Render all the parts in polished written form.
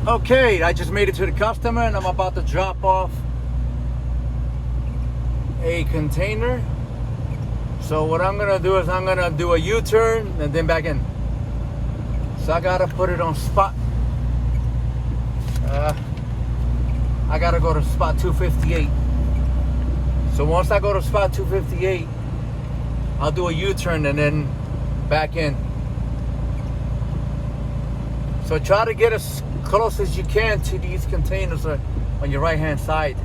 Okay, I just made it to the customer and I'm about to drop off a container. So what I'm gonna do is I'm gonna do a U-turn and then back in. So I gotta put it on spot. I gotta go to spot 258. So once I go to spot 258, I'll do a U-turn and then back in. So try to get as close as you can to these containers on your right hand side.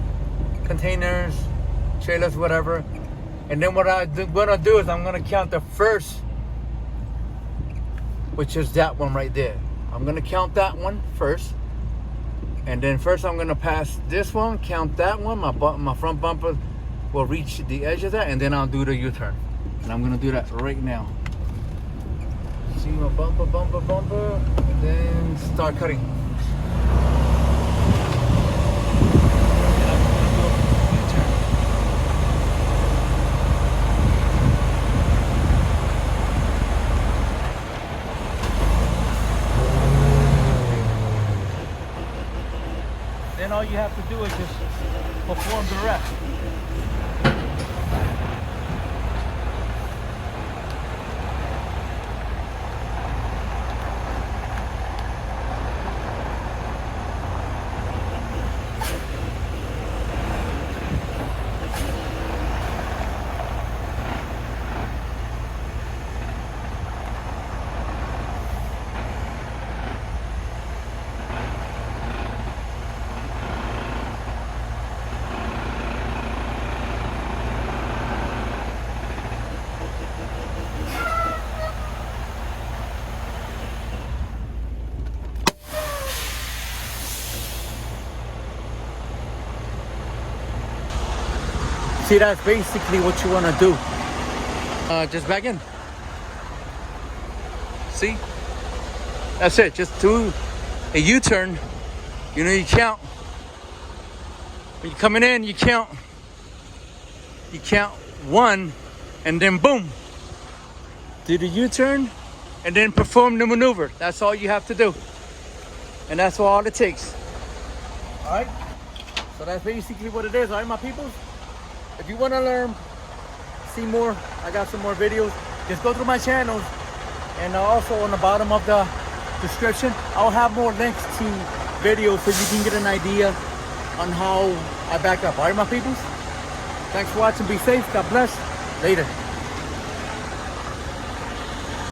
Containers, trailers, whatever. And then what I'm gonna do is I'm gonna count the first, which is that one right there. I'm gonna count that one first. And then first I'm gonna pass this one, count that one. My front bumper will reach the edge of that, and then I'll do the U-turn. And I'm gonna do that right now. See my bumper, and then start cutting. Then all you have to do is just perform the rest. See, that's basically what you want to do. Just back in. See? That's it. Just do a U-turn. You know, you count. When you're coming in, you count. You count one, and then boom. Do the U-turn, and then perform the maneuver. That's all you have to do. And that's all it takes. All right? So that's basically what it is. All right, my peoples? If you want to learn, see more, I got some more videos. Just go through my channels, and also on the bottom of the description, I'll have more links to videos so you can get an idea on how I back up. All right, my peoples? Thanks for watching. Be safe. God bless. Later.